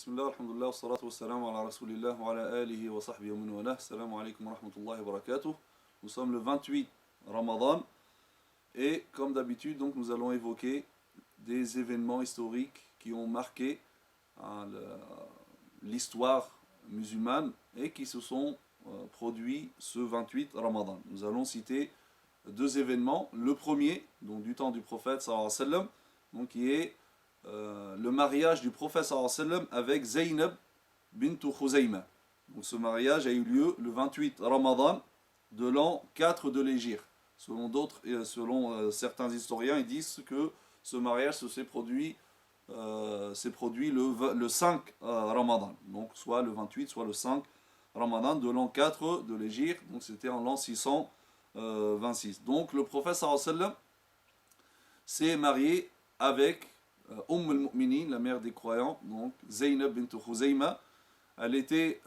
Bismillah, alhamdulillah, wa salatu wa salam ala rasulillah wa ala alihi wa sahbihi wa man walah. Assalamu alaikum wa rahmatullahi wa barakatuh. Nous sommes le 28 Ramadan et comme d'habitude, donc nous allons évoquer des événements historiques qui ont marqué l'histoire musulmane et qui se sont produits ce 28 Ramadan. Nous allons citer deux événements. Le premier, donc du temps du prophète sallallahu alayhi wa sallam, donc qui est le mariage du prophète sallallahu alayhi wa sallam avec Zaynab bint Khuzayma. Donc ce mariage a eu lieu le 28 Ramadan de l'an 4 de l'Hégire. Selon certains historiens, ils disent que ce mariage s'est produit le 5 Ramadan. Donc soit le 28, soit le 5 Ramadan de l'an 4 de l'Hégire. Donc c'était en l'an 626. Donc le prophète sallallahu alayhi wa sallam s'est marié avec al-Mu'minin, la mère des croyants, donc Zaynab bint Khuzayma. Elle était,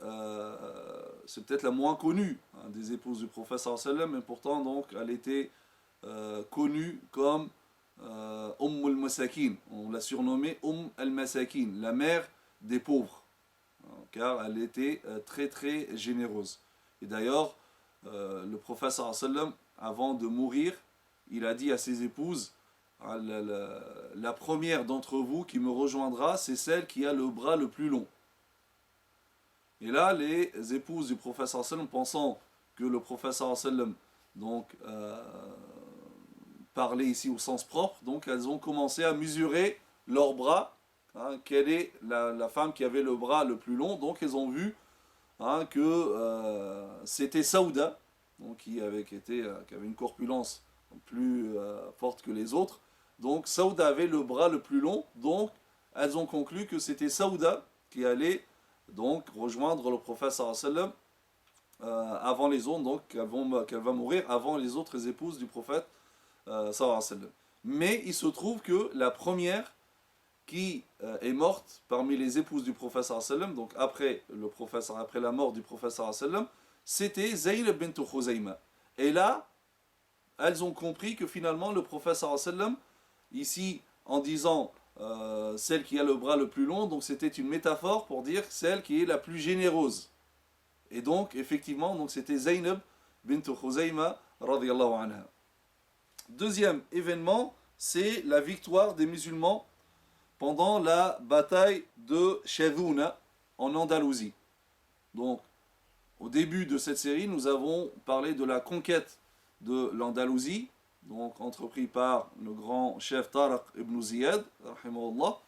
c'est peut-être la moins connue des épouses du prophète sallallahu alayhi wa sallam, mais pourtant donc elle était connue comme al-Masakin. On l'a surnommée al-Masakin, la mère des pauvres, car elle était très très généreuse. Et d'ailleurs, le prophète sallallahu alayhi wa sallam, avant de mourir, il a dit à ses épouses: la première d'entre vous qui me rejoindra, c'est celle qui a le bras le plus long. Et là, les épouses du prophète sallallahu alayhi wa sallam, pensant que le prophète sallallahu alayhi wa sallam donc, parlait ici au sens propre, donc elles ont commencé à mesurer leurs bras, quelle est la femme qui avait le bras le plus long. Donc elles ont vu que c'était Saouda, donc, qui avait une corpulence plus forte que les autres. Donc Saouda avait le bras le plus long, donc elles ont conclu que c'était Saouda qui allait donc rejoindre le prophète sallallahu alayhi wa sallam avant les autres, donc qu'elle va mourir avant les autres épouses du prophète sallallahu alayhi wa sallam. Mais il se trouve que la première qui est morte parmi les épouses du prophète sallallahu alayhi wa sallam, donc après la mort du prophète sallallahu alayhi wa sallam, c'était Zaynab bint Khuzayma. Et là, elles ont compris que finalement le prophète sallallahu alayhi wa sallam, ici en disant celle qui a le bras le plus long, donc c'était une métaphore pour dire celle qui est la plus généreuse. Et donc effectivement, donc c'était Zaynab bint Khuzayma radiyallahu anha. Deuxième événement, c'est la victoire des musulmans pendant la bataille de Shadhouna en Andalousie. Donc au début de cette série, nous avons parlé de la conquête de l'Andalousie, donc entrepris par le grand chef Tariq ibn Ziyad, rahimahullah.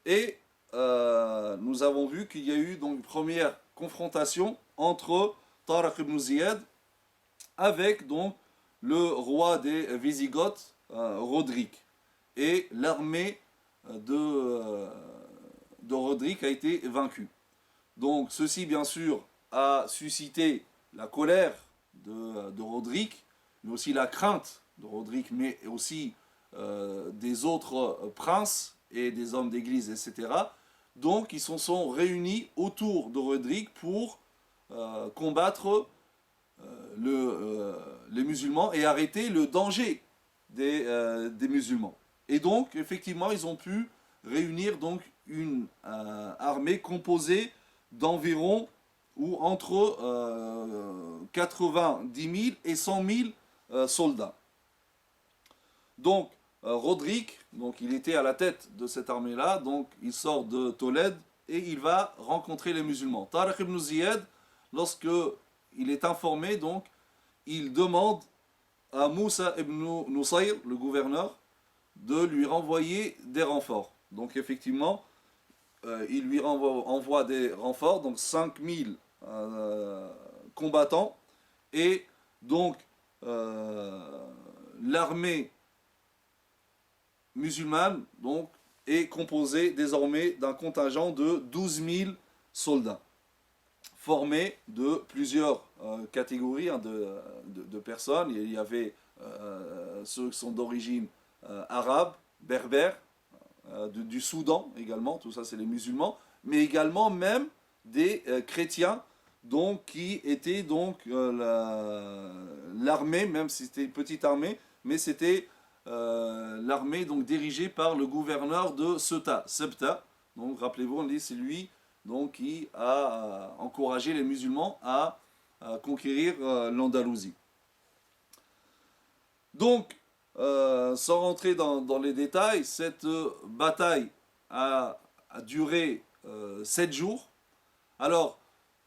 Et nous avons vu qu'il y a eu donc une première confrontation entre Tariq ibn Ziyad avec donc le roi des Wisigoths, Roderick. Et l'armée de Roderick a été vaincue. Donc ceci bien sûr a suscité la colère de Roderick, mais aussi la crainte de Roderick, mais aussi des autres princes et des hommes d'église, etc. Donc ils se sont réunis autour de Roderick pour combattre les musulmans et arrêter le danger des musulmans. Et donc effectivement ils ont pu réunir donc une armée composée d'environ ou entre 90 000 et 100 000 soldats. Donc Roderick, donc il était à la tête de cette armée-là, donc il sort de Tolède et il va rencontrer les musulmans. Tariq ibn Ziyad, lorsque il est informé, donc il demande à Moussa ibn Nusayr, le gouverneur, de lui renvoyer des renforts. Donc effectivement, il lui envoie des renforts, donc 5000 combattants, et donc l'armée musulmane donc, est composée désormais d'un contingent de 12 000 soldats, formés de plusieurs catégories de personnes. Il y avait ceux qui sont d'origine arabe, berbère, du Soudan également, tout ça c'est les musulmans, mais également même des chrétiens, donc qui étaient donc l'armée, même si c'était une petite armée, mais c'était l'armée donc dirigée par le gouverneur de Sebta, Donc rappelez-vous, on dit c'est lui donc, qui a encouragé les musulmans à conquérir l'Andalousie. Donc, sans rentrer dans les détails, cette bataille a duré 7 jours. Alors,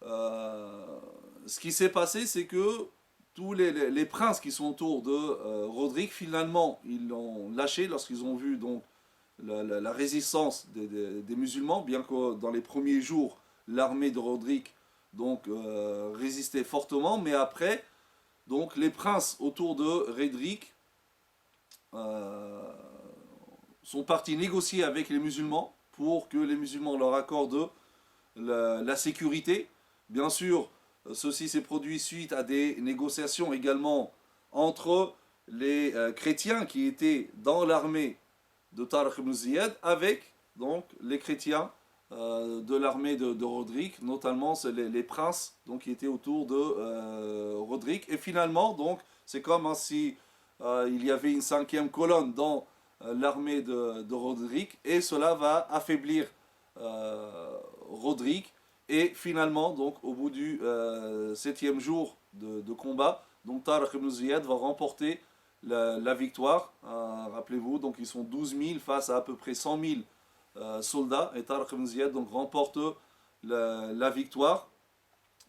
ce qui s'est passé, c'est que tous les princes qui sont autour de Roderick, finalement, ils l'ont lâché lorsqu'ils ont vu donc la résistance des musulmans, bien que dans les premiers jours, l'armée de Roderick donc, résistait fortement, mais après, donc, les princes autour de Roderick euh, sont partis négocier avec les musulmans pour que les musulmans leur accordent la sécurité. Bien sûr, ceci s'est produit suite à des négociations également entre les chrétiens qui étaient dans l'armée de Tariq ibn Ziyad avec donc, les chrétiens de l'armée de Roderick, notamment les princes donc, qui étaient autour de Roderick. Et finalement, donc, c'est comme hein, si il y avait une cinquième colonne dans l'armée de Roderick, et cela va affaiblir Roderick. Et finalement, donc, au bout du septième jour de combat, donc Tariq ibn Ziyad va remporter la victoire. Rappelez-vous, donc ils sont 12 000 face à peu près 100 000 soldats. Et Tariq ibn Ziyad donc, remporte la victoire.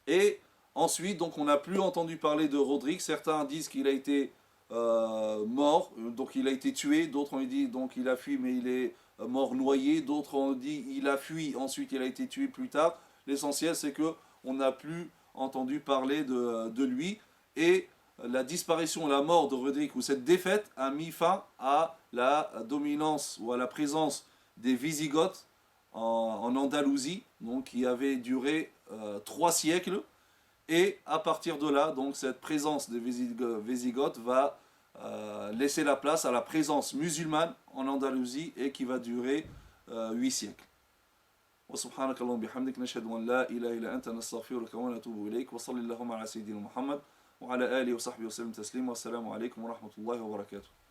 Et ensuite, donc, on n'a plus entendu parler de Roderick. Certains disent qu'il a été mort, donc il a été tué. D'autres ont dit donc il a fui, mais il est mort noyé. D'autres ont dit il a fui, ensuite il a été tué plus tard. L'essentiel, c'est que on n'a plus entendu parler de lui. Et la disparition, la mort de Roderick, ou cette défaite, a mis fin à la dominance ou à la présence des Wisigoths en Andalousie, donc qui avait duré 3 siècles. Et à partir de là, donc cette présence des Wisigoths va laisser la place à la présence musulmane en Andalousie et qui va durer 8 siècles. وسبحانك اللهم بحمدك نشهد أن لا إله إلا أنت نستغفرك ونتوب إليك وصلى اللهم على سيدنا محمد وعلى آله وصحبه وسلم تسليما والسلام عليكم ورحمة الله وبركاته.